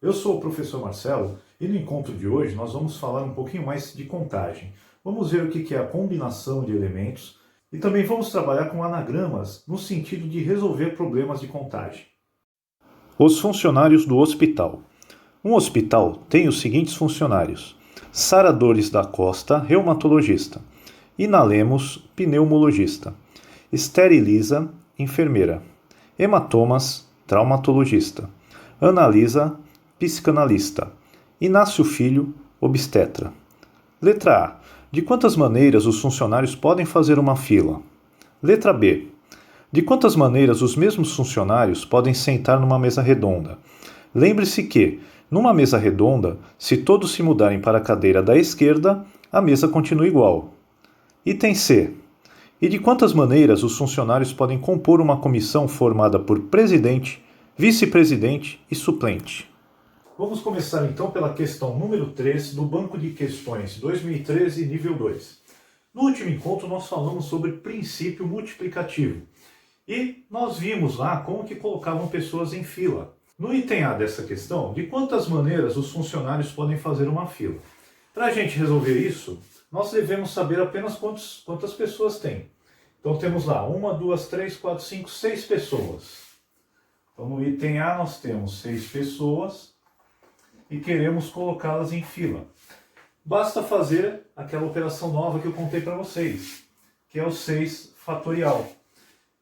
Eu sou o professor Marcelo e no encontro de hoje nós vamos falar um pouquinho mais de contagem. Vamos ver o que é a combinação de elementos e também vamos trabalhar com anagramas no sentido de resolver problemas de contagem. Os funcionários do hospital. Um hospital tem os seguintes funcionários: Sara Dores da Costa, reumatologista; Ina Lemos, pneumologista; Esther Elisa, enfermeira; Emma Thomas, traumatologista; Ana Lisa, psicanalista; Inácio Filho, obstetra. Letra A. De quantas maneiras os funcionários podem fazer uma fila? Letra B. De quantas maneiras os mesmos funcionários podem sentar numa mesa redonda? Lembre-se que, numa mesa redonda, se todos se mudarem para a cadeira da esquerda, a mesa continua igual. Item C. E de quantas maneiras os funcionários podem compor uma comissão formada por presidente, vice-presidente e suplente? Vamos começar então pela questão número 3 do Banco de Questões 2013, nível 2. No último encontro nós falamos sobre princípio multiplicativo e nós vimos lá como que colocavam pessoas em fila. No item A dessa questão, de quantas maneiras os funcionários podem fazer uma fila? Para a gente resolver isso, nós devemos saber apenas quantas pessoas tem. Então temos lá 1, 2, 3, 4, 5, 6 pessoas. Então no item A nós temos 6 pessoas e queremos colocá-las em fila. Basta fazer aquela operação nova que eu contei para vocês, que é o 6 fatorial. O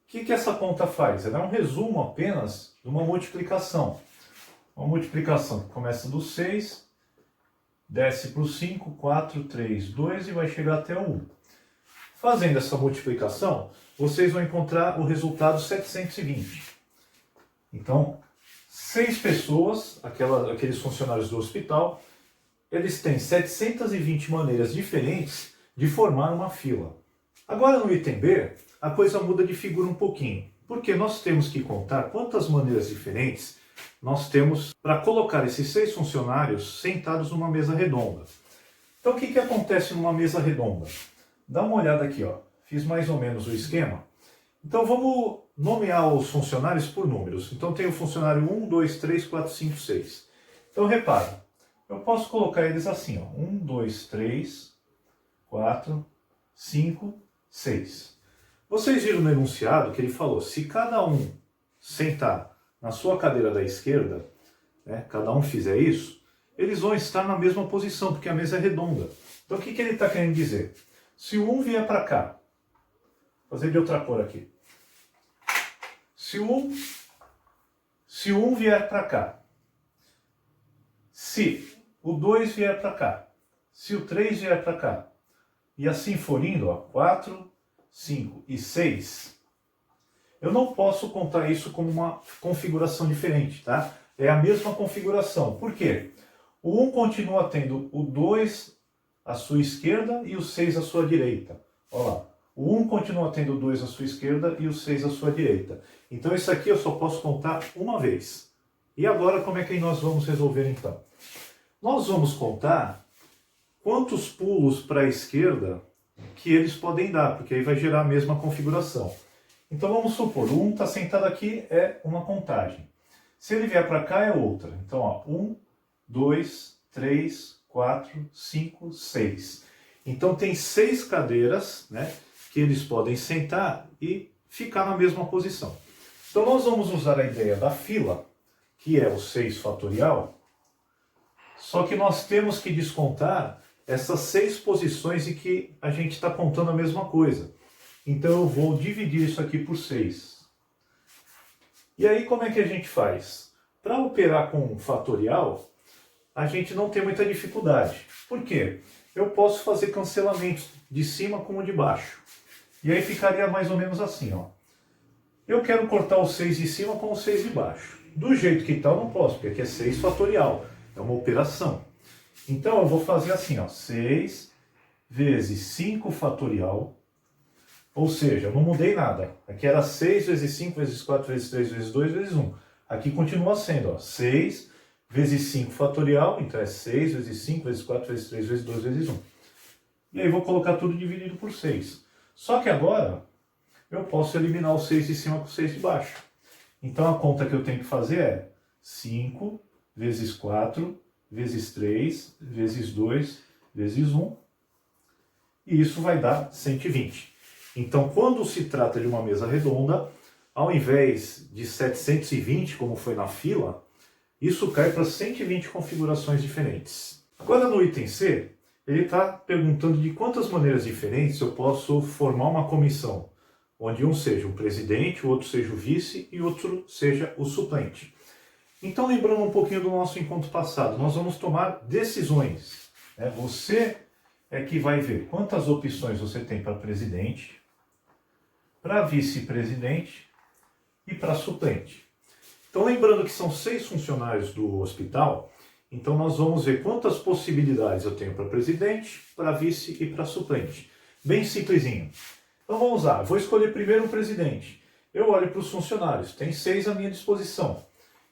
que essa conta faz? Ela é um resumo apenas de uma multiplicação. Uma multiplicação que começa do 6, desce para o 5, 4, 3, 2 e vai chegar até o 1. Fazendo essa multiplicação, vocês vão encontrar o resultado 720. Então, 6 pessoas, aqueles funcionários do hospital, eles têm 720 maneiras diferentes de formar uma fila. Agora no item B, a coisa muda de figura um pouquinho, porque nós temos que contar quantas maneiras diferentes nós temos para colocar esses 6 funcionários sentados numa mesa redonda. Então o que acontece numa mesa redonda? Dá uma olhada aqui, ó. Fiz mais ou menos o esquema. Então vamos nomear os funcionários por números. Então tem o funcionário 1, 2, 3, 4, 5, 6. Então repara, eu posso colocar eles assim, ó. 1, 2, 3, 4, 5, 6. Vocês viram no enunciado que ele falou, se cada um sentar na sua cadeira da esquerda, né, cada um fizer isso, eles vão estar na mesma posição, porque a mesa é redonda. Então o que ele está querendo dizer? Se o 1 vier para cá, vou fazer de outra cor aqui. Se o 1 vier para cá, se o 2 vier para cá, se o 3 vier para cá, e assim for indo, ó, 4, 5 e 6, eu não posso contar isso como uma configuração diferente, tá? É a mesma configuração. Por quê? O 1 continua tendo o 2 à sua esquerda e o 6 à sua direita. Olha lá. O 1 continua tendo o 2 à sua esquerda e o 6 à sua direita. Então isso aqui eu só posso contar uma vez. E agora como é que nós vamos resolver então? Nós vamos contar quantos pulos para a esquerda que eles podem dar, porque aí vai gerar a mesma configuração. Então vamos supor, o 1 está sentado aqui, é uma contagem. Se ele vier para cá é outra. Então ó, 1, 2, 3, 4, 5, 6. Então tem 6 cadeiras, né, que eles podem sentar e ficar na mesma posição. Então nós vamos usar a ideia da fila, que é o 6 fatorial, só que nós temos que descontar essas 6 posições em que a gente está contando a mesma coisa. Então eu vou dividir isso aqui por 6. E aí como é que a gente faz? Para operar com fatorial, a gente não tem muita dificuldade. Por quê? Eu posso fazer cancelamentos de cima com o de baixo. E aí ficaria mais ou menos assim, ó. Eu quero cortar o 6 de cima com o 6 de baixo. Do jeito que está eu não posso, porque aqui é 6 fatorial. É uma operação. Então eu vou fazer assim, ó. 6 vezes 5 fatorial. Ou seja, eu não mudei nada. Aqui era 6 vezes 5 vezes 4 vezes 3 vezes 2 vezes 1. Aqui continua sendo, ó. 6 vezes 5 fatorial. Então é 6 vezes 5 vezes 4 vezes 3 vezes 2 vezes 1. E aí vou colocar tudo dividido por 6. Só que agora eu posso eliminar o 6 de cima com o 6 de baixo. Então a conta que eu tenho que fazer é 5 vezes 4, vezes 3, vezes 2, vezes 1. E isso vai dar 120. Então, quando se trata de uma mesa redonda, ao invés de 720, como foi na fila, isso cai para 120 configurações diferentes. Agora, no item C, ele está perguntando de quantas maneiras diferentes eu posso formar uma comissão, onde um seja o presidente, o outro seja o vice e o outro seja o suplente. Então, lembrando um pouquinho do nosso encontro passado, nós vamos tomar decisões. Você é que vai ver quantas opções você tem para presidente, para vice-presidente e para suplente. Então, lembrando que são 6 funcionários do hospital, então nós vamos ver quantas possibilidades eu tenho para presidente, para vice e para suplente. Bem simplesinho. Então vamos lá, vou escolher primeiro um presidente. Eu olho para os funcionários, tem 6 à minha disposição.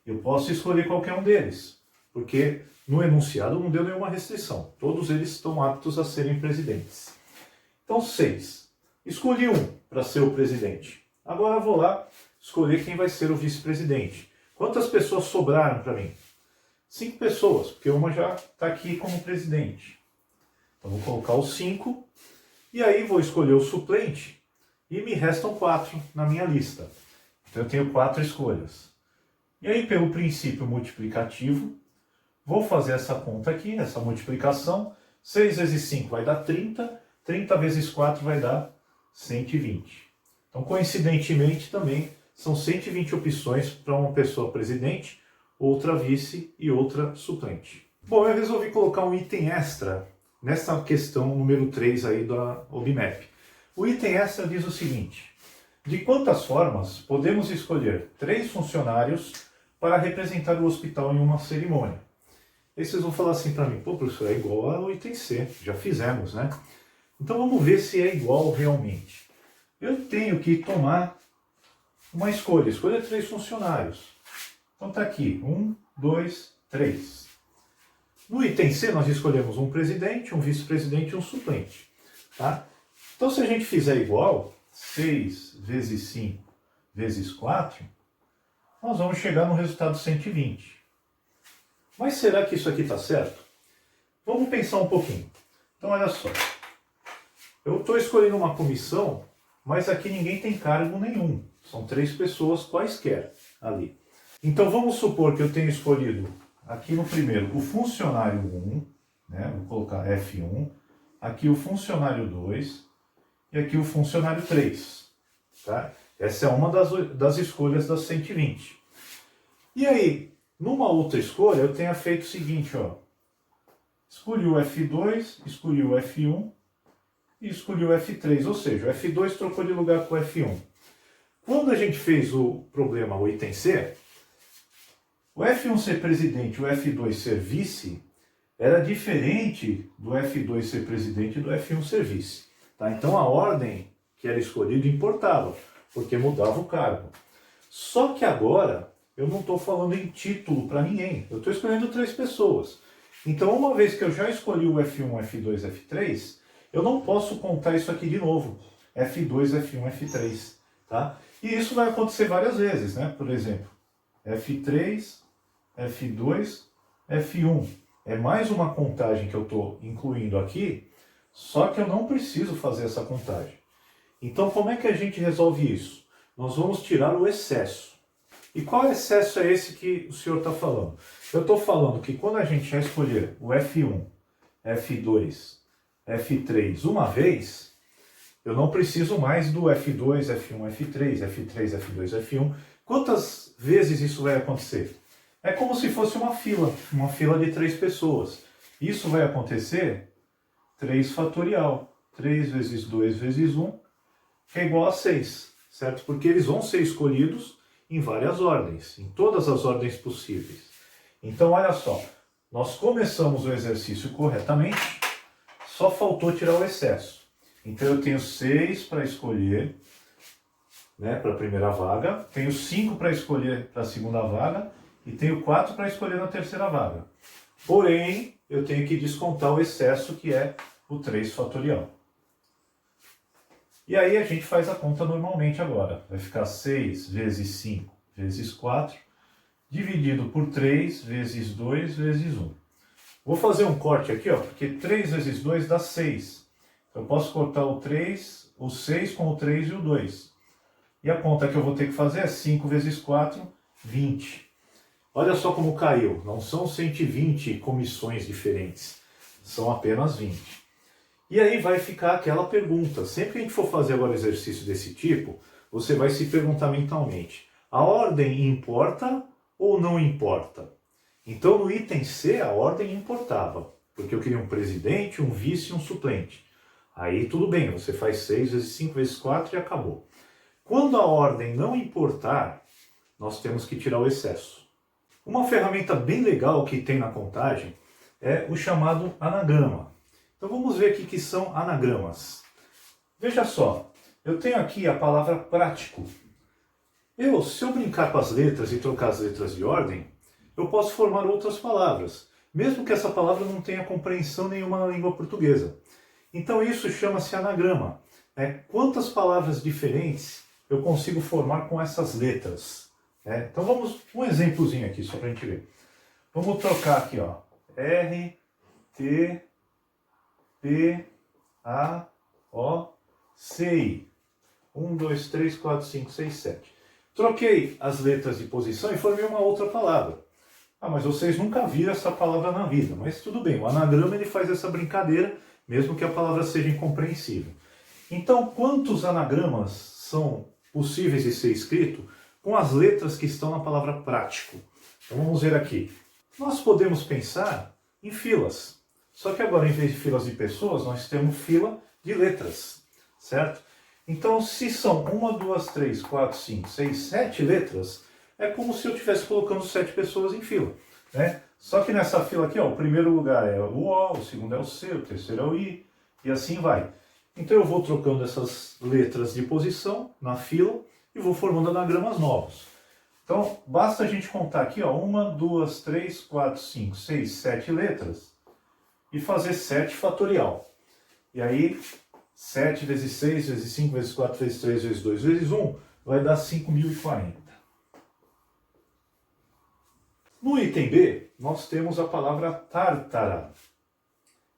Eu posso escolher qualquer um deles, porque no enunciado não deu nenhuma restrição. Todos eles estão aptos a serem presidentes. Então 6. Escolhi um para ser o presidente. Agora eu vou lá escolher quem vai ser o vice-presidente. Quantas pessoas sobraram para mim? 5 pessoas, porque uma já está aqui como presidente. Então vou colocar os 5 e aí vou escolher o suplente e me restam 4 na minha lista. Então eu tenho 4 escolhas. E aí, pelo princípio multiplicativo, vou fazer essa conta aqui, essa multiplicação. 6 vezes 5 vai dar 30, 30 vezes 4 vai dar 120. Então, coincidentemente, também são 120 opções para uma pessoa presidente, outra vice e outra suplente. Bom, eu resolvi colocar um item extra nessa questão número 3 aí da OBMAP. O item extra diz o seguinte: de quantas formas podemos escolher 3 funcionários para representar o hospital em uma cerimônia? Aí vocês vão falar assim para mim: pô, professor, é igual ao item C, já fizemos, né? Então vamos ver se é igual realmente. Eu tenho que tomar uma escolha 3 funcionários. Então está aqui, 1, 2, 3. No item C nós escolhemos um presidente, um vice-presidente e um suplente. Tá? Então se a gente fizer igual, 6 vezes 5 vezes 4, nós vamos chegar no resultado 120. Mas será que isso aqui está certo? Vamos pensar um pouquinho. Então olha só, eu estou escolhendo uma comissão, mas aqui ninguém tem cargo nenhum. São 3 pessoas quaisquer ali. Então vamos supor que eu tenho escolhido aqui no primeiro o funcionário 1, né? Vou colocar F1, aqui o funcionário 2 e aqui o funcionário 3. Tá? Essa é uma das escolhas das 120. E aí, numa outra escolha, eu tenho feito o seguinte, ó. Escolhi o F2, escolhi o F1 e escolhi o F3, ou seja, o F2 trocou de lugar com o F1. Quando a gente fez o problema, o item C, o F1 ser presidente e o F2 ser vice, era diferente do F2 ser presidente e do F1 ser vice. Tá? Então a ordem que era escolhida importava, porque mudava o cargo. Só que agora eu não estou falando em título para ninguém, eu estou escolhendo 3 pessoas. Então uma vez que eu já escolhi o F1, F2, F3, eu não posso contar isso aqui de novo, F2, F1, F3. Tá? E isso vai acontecer várias vezes, né? Por exemplo, F3, F2, F1. É mais uma contagem que eu estou incluindo aqui, só que eu não preciso fazer essa contagem. Então, como é que a gente resolve isso? Nós vamos tirar o excesso. E qual excesso é esse que o senhor está falando? Eu estou falando que quando a gente já escolher o F1, F2, F3 uma vez, eu não preciso mais do F2, F1, F3, F3, F2, F1. Quantas vezes isso vai acontecer? É como se fosse uma fila de 3 pessoas. Isso vai acontecer 3 fatorial. 3 vezes 2 vezes 1 que é igual a 6, certo? Porque eles vão ser escolhidos em várias ordens, em todas as ordens possíveis. Então, olha só, nós começamos o exercício corretamente, só faltou tirar o excesso. Então, eu tenho 6 para escolher, né, para a primeira vaga, tenho 5 para escolher para a segunda vaga e tenho 4 para escolher na terceira vaga. Porém, eu tenho que descontar o excesso, que é o 3 fatorial. E aí a gente faz a conta normalmente agora. Vai ficar 6 vezes 5 vezes 4, dividido por 3 vezes 2 vezes 1. Vou fazer um corte aqui, ó, porque 3 vezes 2 dá 6. Eu posso cortar o 3, o 6 com o 3 e o 2. E a conta que eu vou ter que fazer é 5 vezes 4, 20. Olha só como caiu. Não são 120 comissões diferentes. São apenas 20. E aí vai ficar aquela pergunta. Sempre que a gente for fazer agora exercício desse tipo, você vai se perguntar mentalmente: a ordem importa ou não importa? Então no item C a ordem importava, porque eu queria um presidente, um vice e um suplente. Aí tudo bem, você faz 6 vezes 5 vezes 4 e acabou. Quando a ordem não importar, nós temos que tirar o excesso. Uma ferramenta bem legal que tem na contagem é o chamado anagrama. Então vamos ver aqui que são anagramas. Veja só, eu tenho aqui a palavra prático. Se eu brincar com as letras e trocar as letras de ordem, eu posso formar outras palavras, mesmo que essa palavra não tenha compreensão nenhuma na língua portuguesa. Então isso chama-se anagrama. Quantas palavras diferentes eu consigo formar com essas letras? Então vamos, um exemplozinho aqui, só para a gente ver. Vamos trocar aqui, ó, R, T, P, A, O, C, I. 1, 2, 3, 4, 5, 6, 7. Troquei as letras de posição e formei uma outra palavra. Mas vocês nunca viram essa palavra na vida. Mas tudo bem, o anagrama ele faz essa brincadeira, mesmo que a palavra seja incompreensível. Então, quantos anagramas são possíveis de ser escrito com as letras que estão na palavra prático? Então vamos ver aqui. Nós podemos pensar em filas. Só que agora, em vez de filas de pessoas, nós temos fila de letras, certo? Então, se são 1, 2, 3, 4, 5, 6, 7 letras, é como se eu estivesse colocando 7 pessoas em fila, né? Só que nessa fila aqui, ó, o primeiro lugar é o O, o segundo é o C, o terceiro é o I, e assim vai. Então eu vou trocando essas letras de posição na fila e vou formando anagramas novos. Então, basta a gente contar aqui, ó, 1, 2, 3, 4, 5, 6, 7 letras e fazer 7 fatorial. E aí, 7 vezes 6, vezes 5, vezes 4, vezes 3, vezes 2, vezes 1, vai dar 5.040. No item B, nós temos a palavra tártara.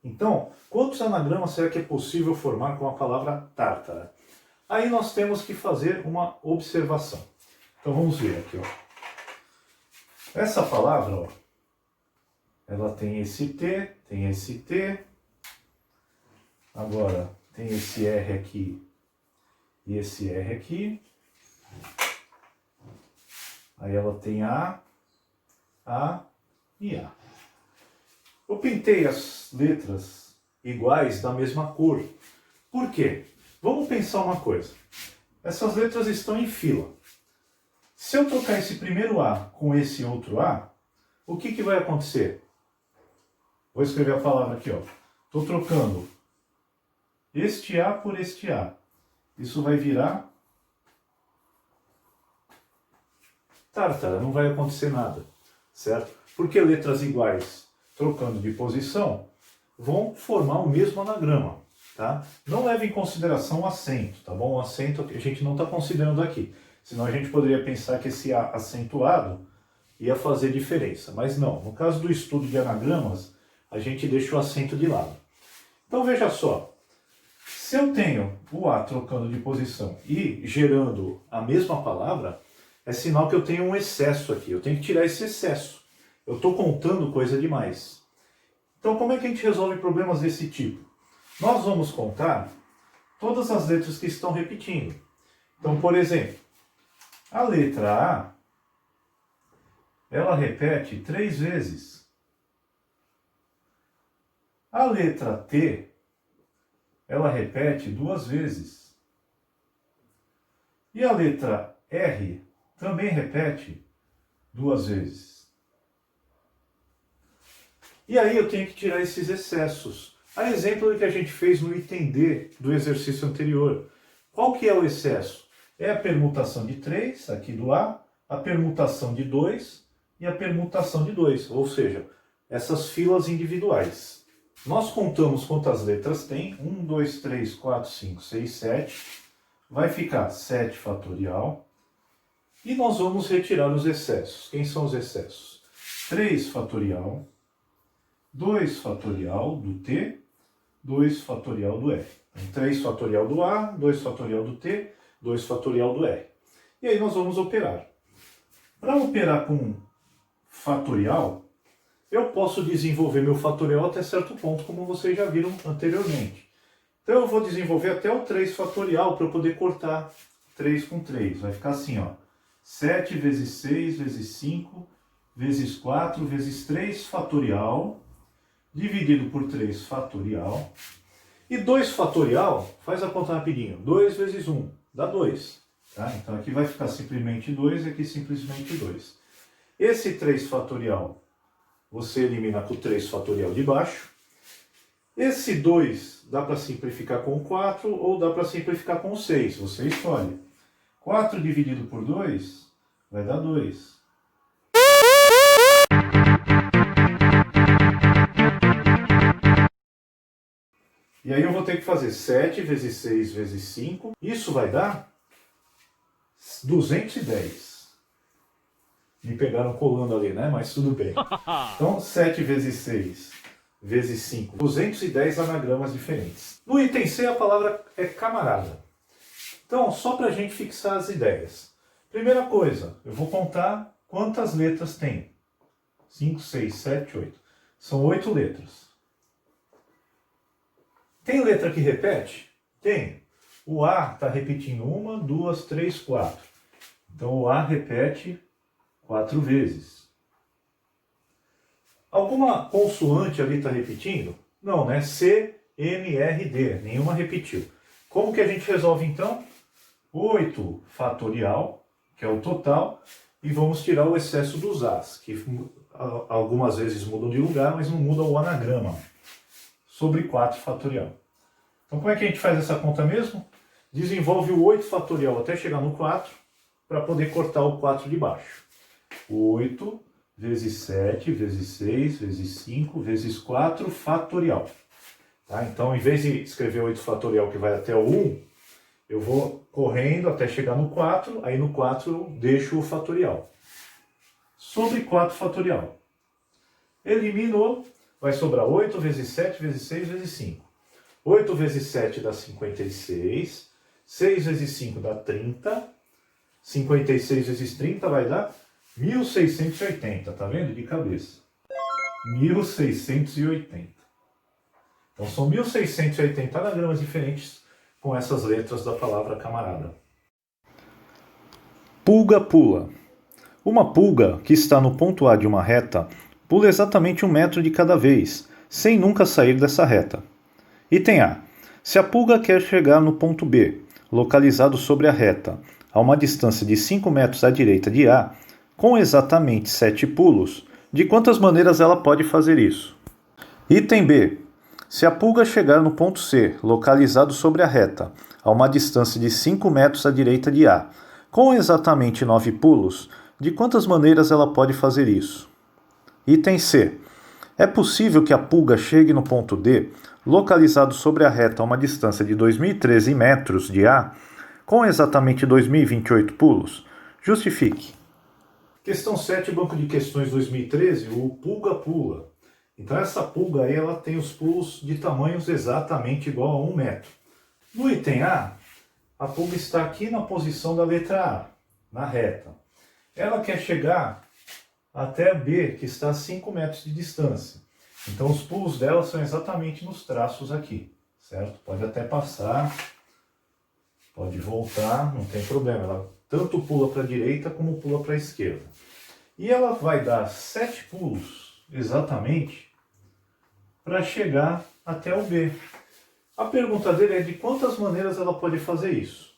Então, quantos anagramas será que é possível formar com a palavra tártara? Aí nós temos que fazer uma observação. Então vamos ver aqui, ó. Essa palavra, ó, ela tem esse T, tem esse T. Agora, tem esse R aqui e esse R aqui. Aí ela tem A e A. Eu pintei as letras iguais da mesma cor. Por quê? Vamos pensar uma coisa. Essas letras estão em fila. Se eu trocar esse primeiro A com esse outro A, o que vai acontecer? Vou escrever a palavra aqui, ó. Estou trocando este A por este A. Isso vai virar tártara, não vai acontecer nada, certo? Porque letras iguais, trocando de posição, vão formar o mesmo anagrama, tá? Não leve em consideração o acento, tá bom? O acento a gente não está considerando aqui, senão a gente poderia pensar que esse A acentuado ia fazer diferença, mas não. No caso do estudo de anagramas, a gente deixa o acento de lado. Então veja só, se eu tenho o A trocando de posição e gerando a mesma palavra, é sinal que eu tenho um excesso aqui. Eu tenho que tirar esse excesso. Eu estou contando coisa demais. Então como é que a gente resolve problemas desse tipo? Nós vamos contar todas as letras que estão repetindo. Então, por exemplo, a letra A, ela repete 3 vezes. A letra T, ela repete 2 vezes. E a letra R também repete 2 vezes. E aí eu tenho que tirar esses excessos. A exemplo do que a gente fez no item D do exercício anterior. Qual que é o excesso? É a permutação de 3, aqui do A, a permutação de 2 e a permutação de 2, ou seja, essas filas individuais. Nós contamos quantas letras tem, 1, 2, 3, 4, 5, 6, 7, vai ficar 7 fatorial, E nós vamos retirar os excessos. Quem são os excessos? 3 fatorial, 2 fatorial do t, 2 fatorial do r. Então, 3 fatorial do a, 2 fatorial do t, 2 fatorial do r. E aí nós vamos operar. Para operar com fatorial, eu posso desenvolver meu fatorial até certo ponto, como vocês já viram anteriormente. Então eu vou desenvolver até o 3 fatorial para eu poder cortar 3 com 3. Vai ficar assim, ó. 7 vezes 6 vezes 5 vezes 4 vezes 3 fatorial dividido por 3 fatorial. E 2 fatorial, faz a conta rapidinho. 2 vezes 1 dá 2. Tá? Então aqui vai ficar simplesmente 2 e aqui simplesmente 2. Esse 3 fatorial você elimina com o 3 fatorial de baixo. Esse 2 dá para simplificar com o 4 ou dá para simplificar com o 6. Você escolhe. 4 dividido por 2 vai dar 2. E aí eu vou ter que fazer 7 vezes 6 vezes 5. Isso vai dar 210. Me pegaram colando ali, né? Mas tudo bem. Então, 7 vezes 6 vezes 5. 210 anagramas diferentes. No item C, a palavra é camarada. Então, só para a gente fixar as ideias. Primeira coisa, eu vou contar quantas letras tem. 5, 6, 7, 8. São 8 letras. Tem letra que repete? Tem. O A está repetindo 1, 2, 3, 4. Então o A repete 4 vezes. Alguma consoante ali está repetindo? Não, né? C, M, R, D. Nenhuma repetiu. Como que a gente resolve então? 8 fatorial, que é o total, e vamos tirar o excesso dos As, que algumas vezes mudam de lugar, mas não muda o anagrama, sobre 4 fatorial. Então como é que a gente faz essa conta mesmo? Desenvolve o 8 fatorial até chegar no 4, para poder cortar o 4 de baixo. 8 vezes 7 vezes 6 vezes 5 vezes 4 fatorial. Tá? Então, em vez de escrever 8 fatorial que vai até o 1, eu vou correndo até chegar no 4, aí no 4 eu deixo o fatorial. Sobre 4 fatorial. Eliminou, vai sobrar 8 vezes 7 vezes 6 vezes 5. 8 vezes 7 dá 56, 6 vezes 5 dá 30, 56 vezes 30 vai dar 1680, tá vendo? De cabeça. 1680. Então são 1680 anagramas diferentes com essas letras da palavra camarada. Pulga pula. Uma pulga que está no ponto A de uma reta pula exatamente 1 metro de cada vez, sem nunca sair dessa reta. Item A. Se a pulga quer chegar no ponto B, localizado sobre a reta, a uma distância de 5 metros à direita de A, com exatamente 7 pulos, de quantas maneiras ela pode fazer isso? Item B. Se a pulga chegar no ponto C, localizado sobre a reta, a uma distância de 5 metros à direita de A, com exatamente 9 pulos, de quantas maneiras ela pode fazer isso? Item C. É possível que a pulga chegue no ponto D, localizado sobre a reta a uma distância de 2013 metros de A, com exatamente 2028 pulos? Justifique. Questão 7, Banco de Questões 2013, o pulga pula. Então essa pulga aí, ela tem os pulos de tamanhos exatamente igual a 1 metro. No item A pulga está aqui na posição da letra A, na reta. Ela quer chegar até a B, que está a 5 metros de distância. Então os pulos dela são exatamente nos traços aqui, certo? Pode até passar, pode voltar, não tem problema. Ela tanto pula para a direita como pula para a esquerda. E ela vai dar 7 pulos, exatamente, para chegar até o B. A pergunta dele é de quantas maneiras ela pode fazer isso.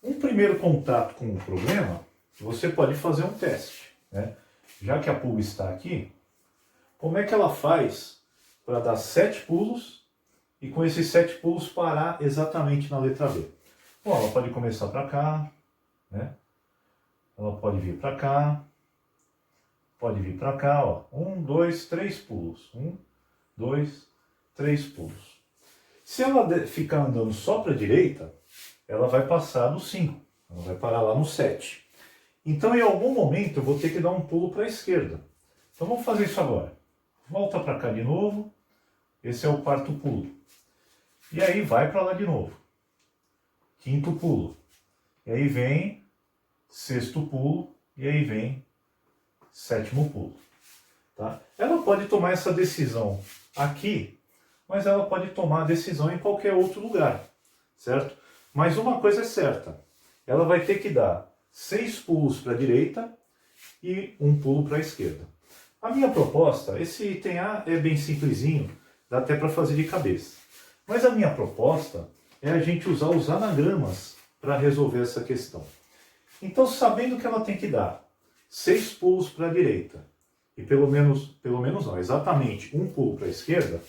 Um primeiro contato com o problema, você pode fazer um teste, né? Já que a pulga está aqui, como é que ela faz para dar 7 pulos e com esses 7 pulos parar exatamente na letra B? Bom, ela pode começar para cá, né? Ela pode vir para cá, pode vir para cá, ó. 1, 2, 3 pulos. 1, 2, 3 pulos. Se ela ficar andando só para a direita, ela vai passar do 5. Ela vai parar lá no 7. Então, em algum momento, eu vou ter que dar um pulo para a esquerda. Então, vamos fazer isso agora. Volta para cá de novo. Esse é o quarto pulo. E aí, vai para lá de novo. Quinto pulo. E aí vem sexto pulo. E aí vem sétimo pulo. Tá? Ela pode tomar essa decisão aqui, mas ela pode tomar a decisão em qualquer outro lugar, certo? Mas uma coisa é certa, ela vai ter que dar 6 pulos para a direita e um pulo para a esquerda. A minha proposta, esse item A é bem simplesinho, dá até para fazer de cabeça. Mas a minha proposta é a gente usar os anagramas para resolver essa questão. Então, sabendo que ela tem que dar 6 pulos para a direita e pelo menos não, exatamente um pulo para a esquerda,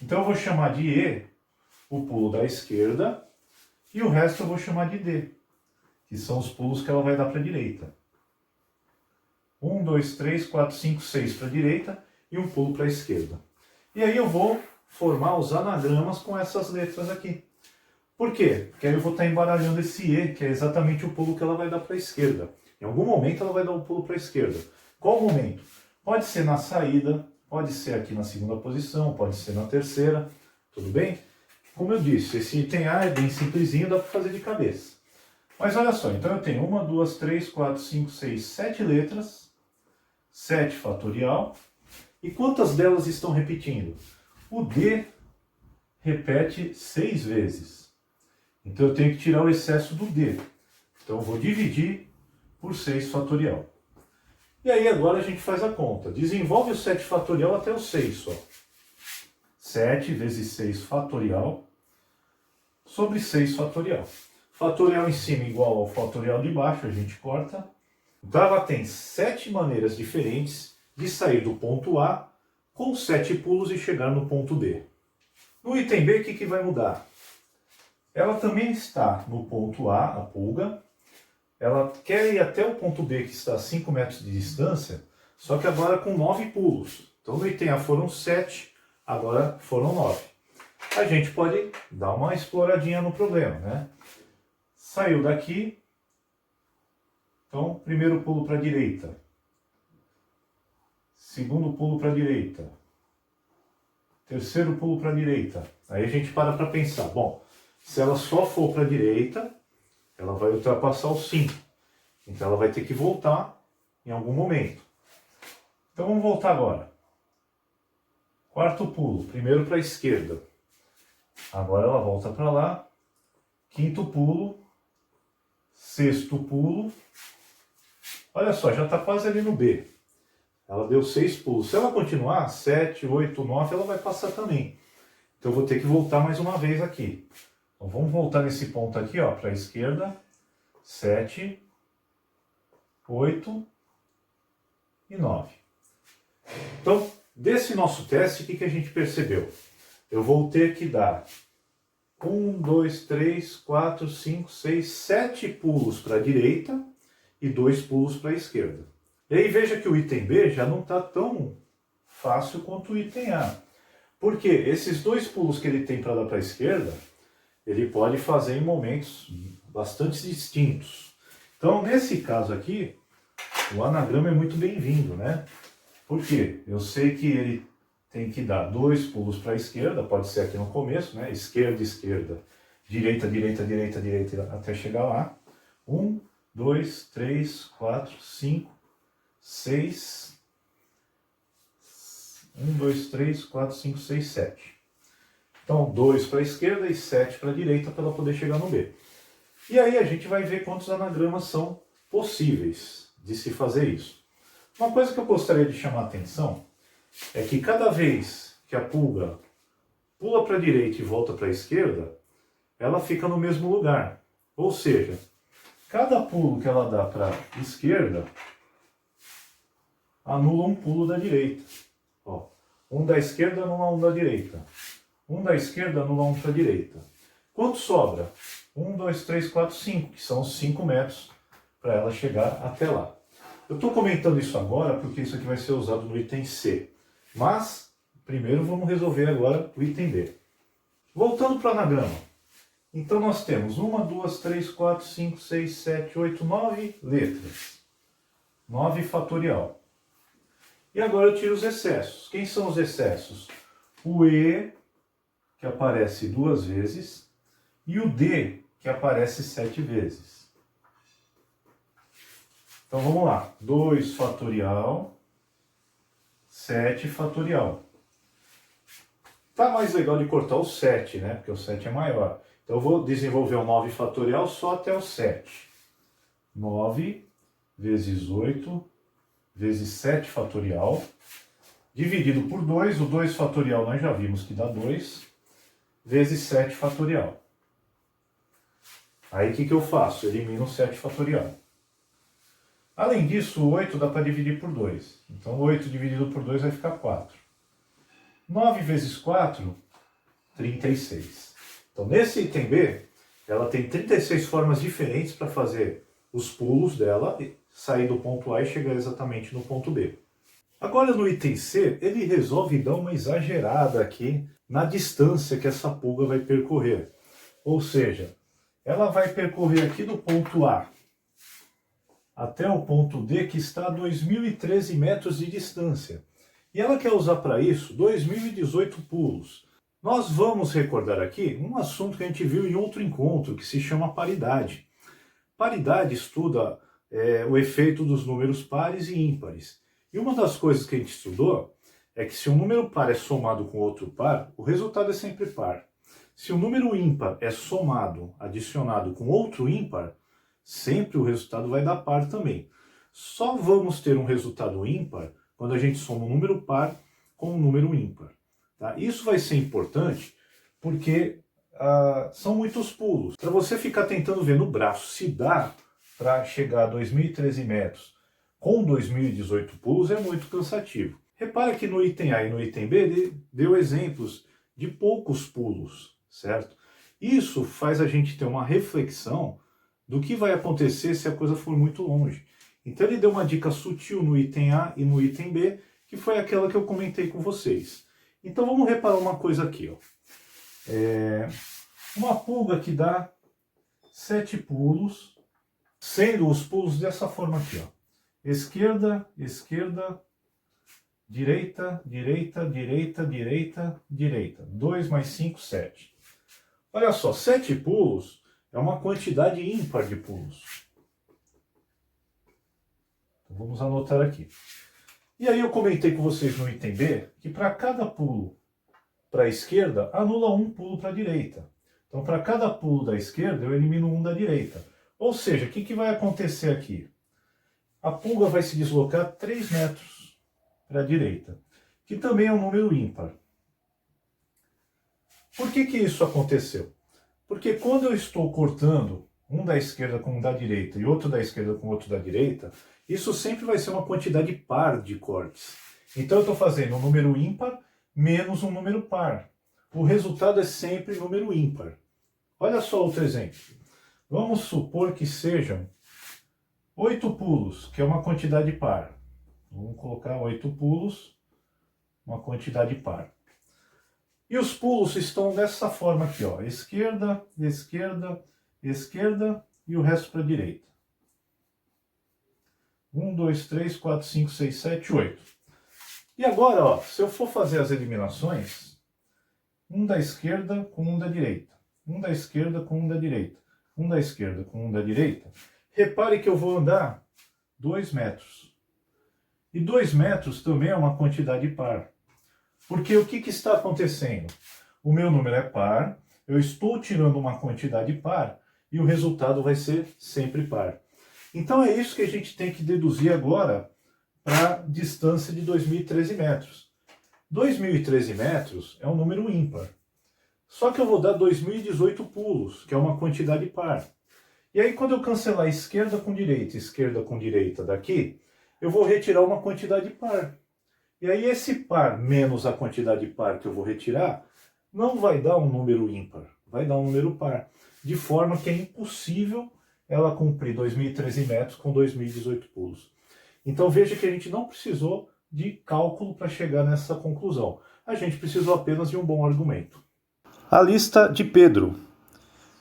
então eu vou chamar de E o pulo da esquerda e o resto eu vou chamar de D, que são os pulos que ela vai dar para a direita. 1, 2, 3, 4, 5, 6 para a direita e um pulo para a esquerda. E aí eu vou formar os anagramas com essas letras aqui. Por quê? Porque aí eu vou estar embaralhando esse E, que é exatamente o pulo que ela vai dar para a esquerda. Em algum momento ela vai dar um pulo para a esquerda. Qual momento? Pode ser na saída, pode ser aqui na segunda posição, pode ser na terceira, tudo bem? Como eu disse, esse item A é bem simplesinho, dá para fazer de cabeça. Mas olha só, então eu tenho 1, 2, 3, 4, 5, 6, 7 letras, 7 fatorial, e quantas delas estão repetindo? O D repete 6 vezes. Então eu tenho que tirar o excesso do D. Então eu vou dividir por 6 fatorial. E aí agora a gente faz a conta. Desenvolve o 7 fatorial até o 6 só. 7 vezes 6 fatorial sobre 6 fatorial. Fatorial em cima igual ao fatorial de baixo, a gente corta. Então ela tem 7 maneiras diferentes de sair do ponto A com 7 pulos e chegar no ponto D. No item B, o que vai mudar? Ela também está no ponto A, a pulga. Ela quer ir até o ponto B, que está a 5 metros de distância, só que agora com 9 pulos. Então no item A foram 7, agora foram 9. A gente pode dar uma exploradinha no problema, né? Saiu daqui, então primeiro pulo para a direita. Segundo pulo para a direita. Terceiro pulo para a direita. Aí a gente para pensar, bom, se ela só for para a direita, ela vai ultrapassar os 5. Então ela vai ter que voltar em algum momento. Então vamos voltar agora. Quarto pulo, primeiro para a esquerda. Agora ela volta para lá. Quinto pulo. Sexto pulo. Olha só, já está quase ali no B. Ela deu 6 pulos. Se ela continuar, 7, 8, 9, ela vai passar também. Então eu vou ter que voltar mais uma vez aqui. Então vamos voltar nesse ponto aqui, ó, para a esquerda. 7, 8 e 9. Então, desse nosso teste, o que a gente percebeu? Eu vou ter que dar 1, 2, 3, 4, 5, 6, 7 pulos para a direita e 2 pulos para a esquerda. E aí veja que o item B já não está tão fácil quanto o item A. Porque esses 2 pulos que ele tem para dar para a esquerda, ele pode fazer em momentos bastante distintos. Então, nesse caso aqui, o anagrama é muito bem-vindo, né? Por quê? Eu sei que ele tem que dar 2 pulos para a esquerda, pode ser aqui no começo, né? Esquerda, esquerda, direita, direita, direita, direita, até chegar lá. 1, 2, 3, 4, 5, 6. 1, 2, 3, 4, 5, 6, 7. Então, 2 para a esquerda e 7 para a direita para ela poder chegar no B. E aí a gente vai ver quantos anagramas são possíveis de se fazer isso. Uma coisa que eu gostaria de chamar a atenção é que cada vez que a pulga pula para a direita e volta para a esquerda, ela fica no mesmo lugar. Ou seja, cada pulo que ela dá para a esquerda anula um pulo da direita. Ó, um da esquerda anula um da direita. Um da esquerda anula um para a direita. Quanto sobra? 1, 2, 3, 4, 5, que são os 5 metros para ela chegar até lá. Eu estou comentando isso agora porque isso aqui vai ser usado no item C. Mas, primeiro vamos resolver agora o item B. Voltando para o anagrama. Então nós temos 1, 2, 3, 4, 5, 6, 7, 8, 9 letras. 9 fatorial. E agora eu tiro os excessos. Quem são os excessos? O E, que aparece 2 vezes, e o D, que aparece 7 vezes. Então vamos lá. 2 fatorial, 7 fatorial. Tá mais legal de cortar o 7, né? Porque o 7 é maior. Então eu vou desenvolver o 9 fatorial só até o 7. 9 vezes 8 vezes 7 fatorial, dividido por 2, o 2 fatorial nós já vimos que dá 2, vezes 7 fatorial. Aí o que eu faço? Elimino o 7 fatorial. Além disso, o 8 dá para dividir por 2. Então 8 dividido por 2 vai ficar 4. 9 vezes 4, 36. Então nesse item B, ela tem 36 formas diferentes para fazer os pulos dela, sair do ponto A e chegar exatamente no ponto B. Agora no item C, ele resolve dar uma exagerada aqui na distância que essa pulga vai percorrer. Ou seja, ela vai percorrer aqui do ponto A até o ponto D, que está a 2.013 metros de distância. E ela quer usar para isso 2.018 pulos. Nós vamos recordar aqui um assunto que a gente viu em outro encontro, que se chama paridade. Paridade estuda o efeito dos números pares e ímpares. E uma das coisas que a gente estudou é que se um número par é somado com outro par, o resultado é sempre par. Se um número ímpar é somado, adicionado com outro ímpar, sempre o resultado vai dar par também. Só vamos ter um resultado ímpar quando a gente soma um número par com um número ímpar. Tá? Isso vai ser importante porque são muitos pulos. Para você ficar tentando ver no braço se dá para chegar a 2.013 metros com 2.018 pulos é muito cansativo. Repara que no item A e no item B ele deu exemplos de poucos pulos, certo? Isso faz a gente ter uma reflexão do que vai acontecer se a coisa for muito longe. Então ele deu uma dica sutil no item A e no item B, que foi aquela que eu comentei com vocês. Então vamos reparar uma coisa aqui, ó. Uma pulga que dá 7 pulos, sendo os pulos dessa forma aqui, ó. Esquerda, esquerda, direita, direita, direita, direita, direita. 2 mais 5, 7. Olha só, 7 pulos é uma quantidade ímpar de pulos. Então, vamos anotar aqui. E aí eu comentei com vocês no item B que para cada pulo para a esquerda, anula um pulo para a direita. Então, para cada pulo da esquerda, eu elimino um da direita. Ou seja, o que vai acontecer aqui? A pulga vai se deslocar 3 metros para a direita, que também é um número ímpar. Por que isso aconteceu? Porque quando eu estou cortando um da esquerda com um da direita e outro da esquerda com outro da direita, isso sempre vai ser uma quantidade par de cortes. Então eu estou fazendo um número ímpar menos um número par. O resultado é sempre número ímpar. Olha só outro exemplo. Vamos supor que sejam 8 pulos, que é uma quantidade par. Vamos colocar 8 pulos, uma quantidade par. E os pulos estão dessa forma aqui, ó. Esquerda, esquerda, esquerda e o resto para a direita. 1, 2, 3, 4, 5, 6, 7, 8. E agora, ó, se eu for fazer as eliminações, um da esquerda com um da direita, um da esquerda com um da direita, um da esquerda com um da direita, repare que eu vou andar 2 metros. E 2 metros também é uma quantidade par. Porque o que está acontecendo? O meu número é par, eu estou tirando uma quantidade par e o resultado vai ser sempre par. Então é isso que a gente tem que deduzir agora para a distância de 2.013 metros. 2.013 metros é um número ímpar. Só que eu vou dar 2.018 pulos, que é uma quantidade par. E aí quando eu cancelar esquerda com direita daqui, eu vou retirar uma quantidade par. E aí esse par menos a quantidade par que eu vou retirar, não vai dar um número ímpar, vai dar um número par. De forma que é impossível ela cumprir 2.013 metros com 2.018 pulos. Então veja que a gente não precisou de cálculo para chegar nessa conclusão. A gente precisou apenas de um bom argumento. A lista de Pedro.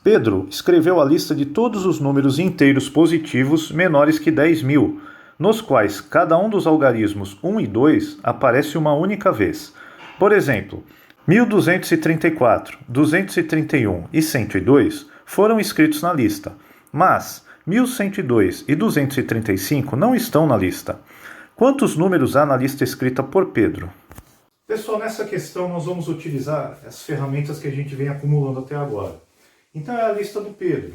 Pedro escreveu a lista de todos os números inteiros positivos menores que 10.000, nos quais cada um dos algarismos 1 e 2 aparece uma única vez. Por exemplo, 1234, 231 e 102 foram escritos na lista, mas 1102 e 235 não estão na lista. Quantos números há na lista escrita por Pedro? Pessoal, nessa questão nós vamos utilizar as ferramentas que a gente vem acumulando até agora. Então é a lista do Pedro.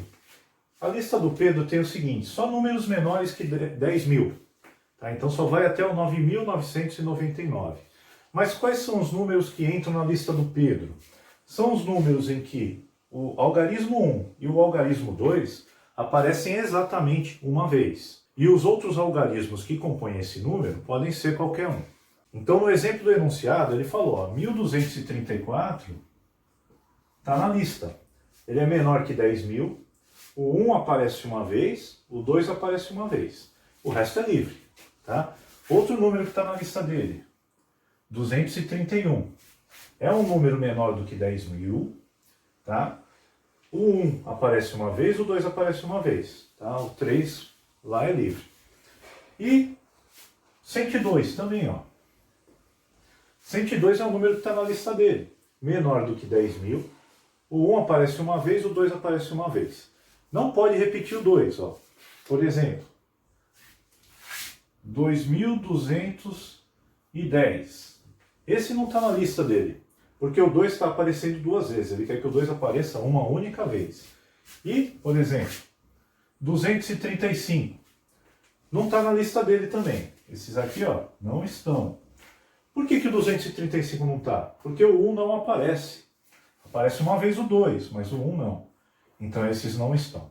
A lista do Pedro tem o seguinte, só números menores que 10.000. Tá? Então só vai até o 9.999. Mas quais são os números que entram na lista do Pedro? São os números em que o algarismo 1 e o algarismo 2 aparecem exatamente uma vez. E os outros algarismos que compõem esse número podem ser qualquer um. Então no exemplo do enunciado ele falou, ó, 1234 está na lista. Ele é menor que 10.000, o 1 aparece uma vez, o 2 aparece uma vez. O resto é livre. Tá? Outro número que está na lista dele, 231. É um número menor do que 10.000. Tá? O 1 aparece uma vez, o 2 aparece uma vez. Tá? O 3 lá é livre. E 102 também. Ó. 102 é um número que está na lista dele. Menor do que 10.000. O 1 aparece uma vez, o 2 aparece uma vez. Não pode repetir o 2. Ó. Por exemplo, 2.210. Esse não está na lista dele, porque o 2 está aparecendo duas vezes. Ele quer que o 2 apareça uma única vez. E, por exemplo, 235. Não está na lista dele também. Esses aqui ó, não estão. Por que o 235 não está? Porque o 1 não aparece. Aparece uma vez o 2, mas o 1 não. Então esses não estão.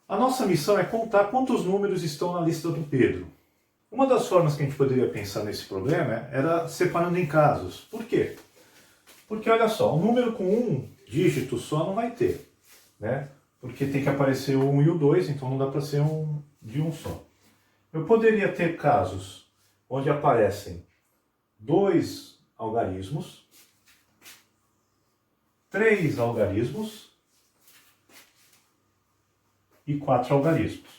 A nossa missão é contar quantos números estão na lista do Pedro. Uma das formas que a gente poderia pensar nesse problema era separando em casos. Por quê? Porque olha só, um número com um dígito só não vai ter. Né? Porque tem que aparecer o 1 e o 2, então não dá para ser um de um só. Eu poderia ter casos onde aparecem 2 algarismos, 3 algarismos e 4 algarismos.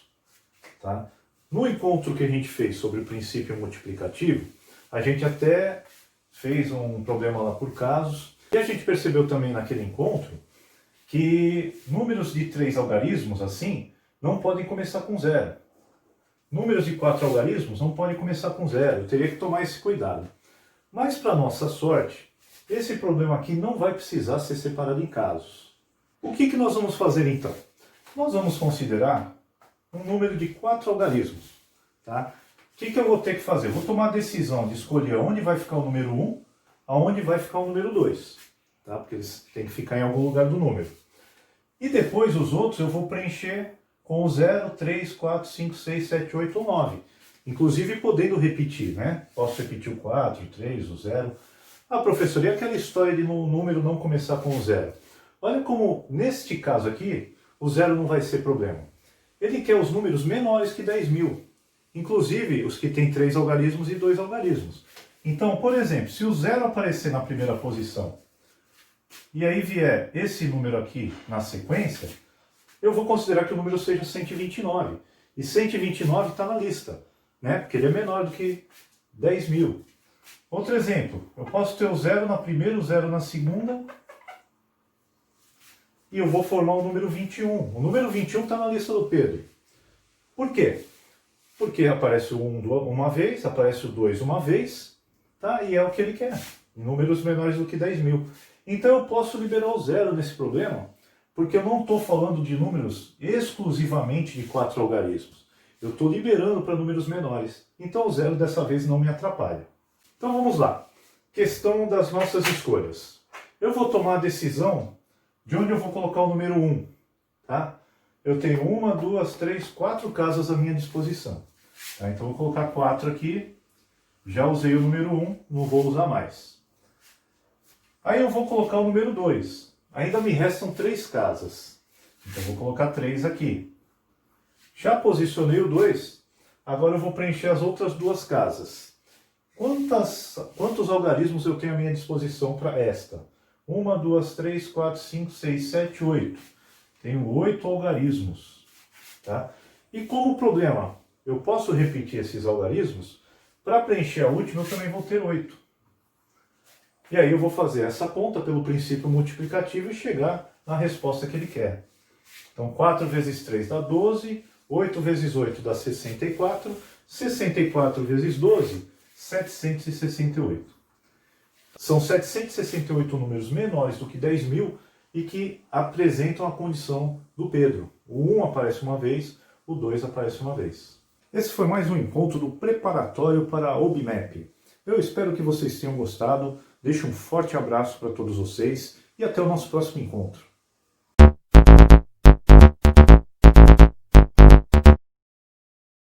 Tá? No encontro que a gente fez sobre o princípio multiplicativo, a gente até fez um problema lá por casos, e a gente percebeu também naquele encontro que números de 3 algarismos, assim, não podem começar com 0. Números de 4 algarismos não podem começar com 0, eu teria que tomar esse cuidado. Mas, para nossa sorte, esse problema aqui não vai precisar ser separado em casos. O que nós vamos fazer então? Nós vamos considerar um número de 4 algarismos. Tá? O que eu vou ter que fazer? Eu vou tomar a decisão de escolher onde vai ficar o número 1, aonde vai ficar o número 2. Tá? Porque eles têm que ficar em algum lugar do número. E depois os outros eu vou preencher com o 0, 3, 4, 5, 6, 7, 8 ou 9. Inclusive podendo repetir, né? Posso repetir o 4, o 3, o 0. Ah, professor, e aquela história de no número não começar com o 0? Olha como, neste caso aqui, o 0 não vai ser problema. Ele quer os números menores que 10.000. Inclusive os que têm 3 algarismos e 2 algarismos. Então, por exemplo, se o 0 aparecer na primeira posição, e aí vier esse número aqui na sequência, eu vou considerar que o número seja 129. E 129 está na lista. Né? Porque ele é menor do que 10.000. Outro exemplo, eu posso ter o 0 na primeira, o 0 na segunda, e eu vou formar o número 21. O número 21 está na lista do Pedro. Por quê? Porque aparece o 1 uma vez, aparece o 2 uma vez, tá? E é o que ele quer, números menores do que 10.000. Então eu posso liberar o 0 nesse problema, porque eu não estou falando de números exclusivamente de 4 algarismos. Eu estou liberando para números menores. Então o 0 dessa vez não me atrapalha. Então vamos lá. Questão das nossas escolhas. Eu vou tomar a decisão de onde eu vou colocar o número 1. Tá? Eu tenho 1, 2, 3, 4 casas à minha disposição. Tá? Então eu vou colocar 4 aqui. Já usei o número 1, não vou usar mais. Aí eu vou colocar o número 2. Ainda me restam 3 casas. Então eu vou colocar 3 aqui. Já posicionei o 2, agora eu vou preencher as outras 2 casas. Quantos algarismos eu tenho à minha disposição para esta? 1, 2, 3, 4, 5, 6, 7, 8. Tenho 8 algarismos. Tá? E como problema eu posso repetir esses algarismos. Para preencher a última, eu também vou ter 8. E aí eu vou fazer essa conta pelo princípio multiplicativo e chegar na resposta que ele quer. Então 4 vezes 3 dá 12, 8 vezes 8 dá 64, 64 vezes 12, 768. São 768 números menores do que 10.000 e que apresentam a condição do Pedro. O 1 aparece uma vez, o 2 aparece uma vez. Esse foi mais um encontro do preparatório para a OBMAP. Eu espero que vocês tenham gostado, deixo um forte abraço para todos vocês e até o nosso próximo encontro.